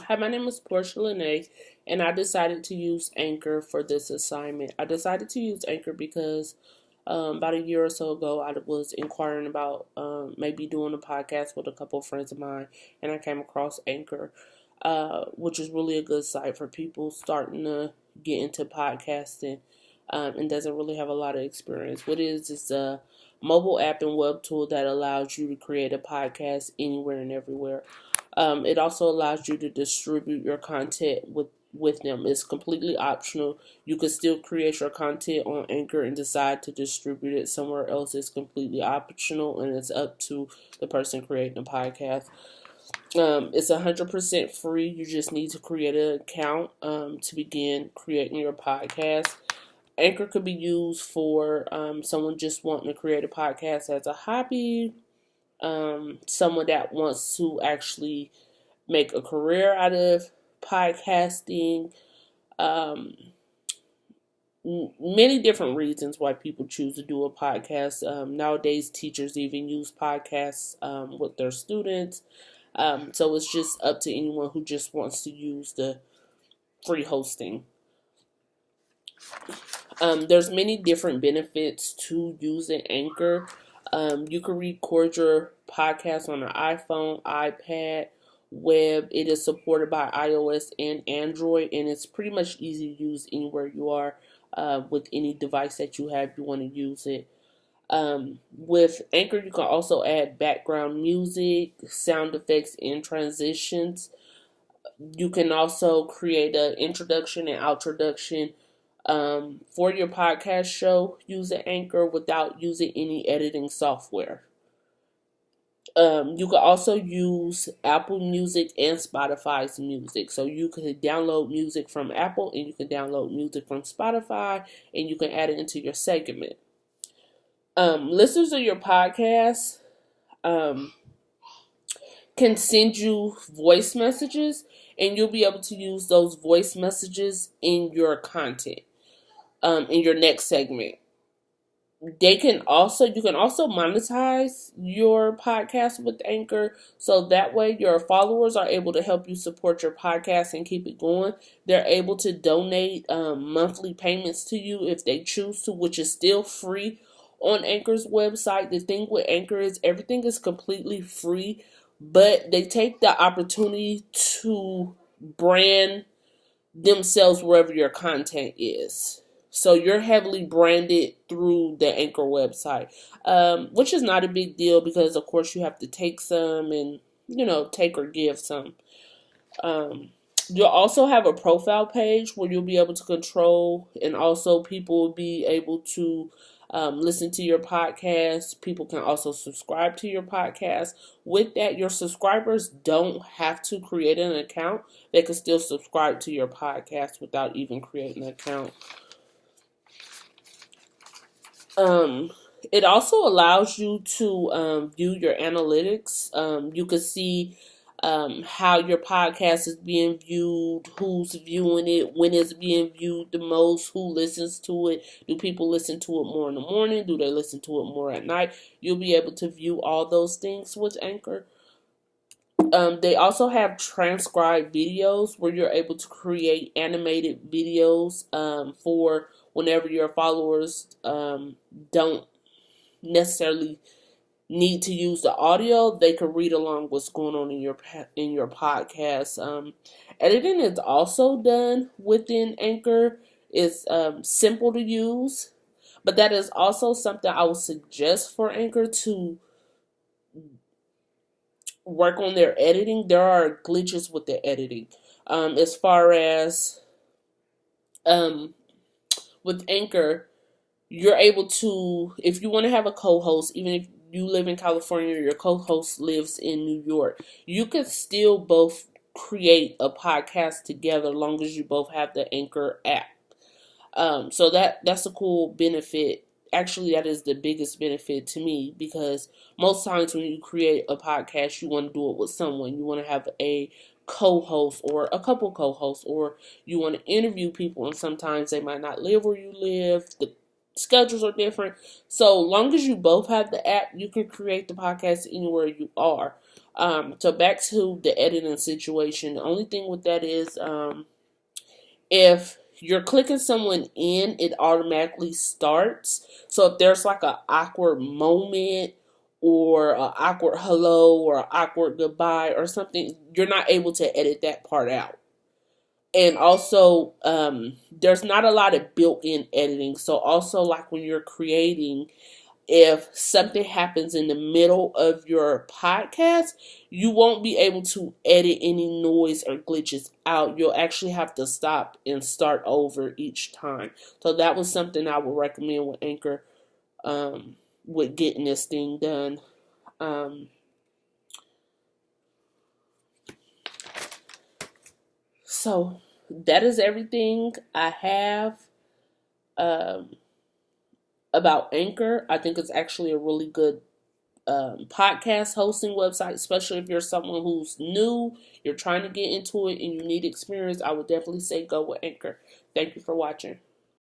Hi, my name is Portia Lene, and I decided to use Anchor for this assignment. I decided to use Anchor because about a year or so ago, I was inquiring about maybe doing a podcast with a couple of friends of mine, and I came across Anchor, which is really a good site for people starting to get into podcasting and doesn't really have a lot of experience. What it is a mobile app and web tool that allows you to create a podcast anywhere and everywhere. It also allows you to distribute your content with them. It's completely optional. You can still create your content on Anchor and decide to distribute it somewhere else. It's completely optional and it's up to the person creating the podcast. It's 100% free. You just need to create an account to begin creating your podcast. Anchor could be used for someone just wanting to create a podcast as a hobby, someone that wants to actually make a career out of podcasting. Um, Many different reasons why people choose to do a podcast. Nowadays, teachers even use podcasts with their students. So it's just up to anyone who just wants to use the free hosting. There's many different benefits to using Anchor. You can record your podcast on an iPhone, iPad, web. It is supported by iOS and Android, and it's pretty much easy to use anywhere you are with any device that you have. You want to use it. With Anchor, you can also add background music, sound effects, and transitions. You can also create an introduction and outroduction for your podcast show using Anchor without using any editing software. You can also use Apple Music and Spotify's music. So you can download music from Apple and you can download music from Spotify and you can add it into your segment. Listeners of your podcast um, can send you voice messages and you'll be able to use those voice messages in your content, in your next segment. You can also monetize your podcast with Anchor, so that way your followers are able to help you support your podcast and keep it going. They're able to donate monthly payments to you if they choose to, which is still free on Anchor's website. The thing with Anchor is everything is completely free, but they take the opportunity to brand themselves wherever your content is. So you're heavily branded through the Anchor website, which is not a big deal because, of course, you have to take some and, take or give some. You'll also have a profile page where you'll be able to control, and also people will be able to listen to your podcast. People can also subscribe to your podcast. With that, your subscribers don't have to create an account. They can still subscribe to your podcast without even creating an account. It also allows you to view your analytics. You can see how your podcast is being viewed, who's viewing it, when it's being viewed the most, who listens to it. Do people listen to it more in the morning? Do they listen to it more at night? You'll be able to view all those things with Anchor. They also have transcribed videos where you're able to create animated videos for whenever your followers don't necessarily need to use the audio. They can read along what's going on in your podcast. Editing is also done within Anchor. It's simple to use, but that is also something I would suggest for Anchor to work on their editing. There are glitches with the editing. As far as with Anchor, you're able to, if you want to have a co-host, even if you live in California or your co-host lives in New York, you can still both create a podcast together as long as you both have the Anchor app. So that's a cool benefit. Actually, that is the biggest benefit to me because most times when you create a podcast, you want to do it with someone. You want to have a co-host or a couple co-hosts, or you want to interview people, and sometimes they might not live where you live. The schedules are different. So long as you both have the app, you can create the podcast anywhere you are. So back to the editing situation. The only thing with that is if you're clicking someone in, it automatically starts. So if there's like an awkward moment or an awkward hello or an awkward goodbye or something, you're not able to edit that part out. And also, there's not a lot of built-in editing. So also, like when you're creating, if something happens in the middle of your podcast, you won't be able to edit any noise or glitches out. You'll actually have to stop and start over each time. So that was something I would recommend with Anchor, with getting this thing done. So that is everything I have about Anchor. I think it's actually a really good podcast hosting website, especially if you're someone who's new, you're trying to get into it, and you need experience. I would definitely say go with Anchor. Thank you for watching.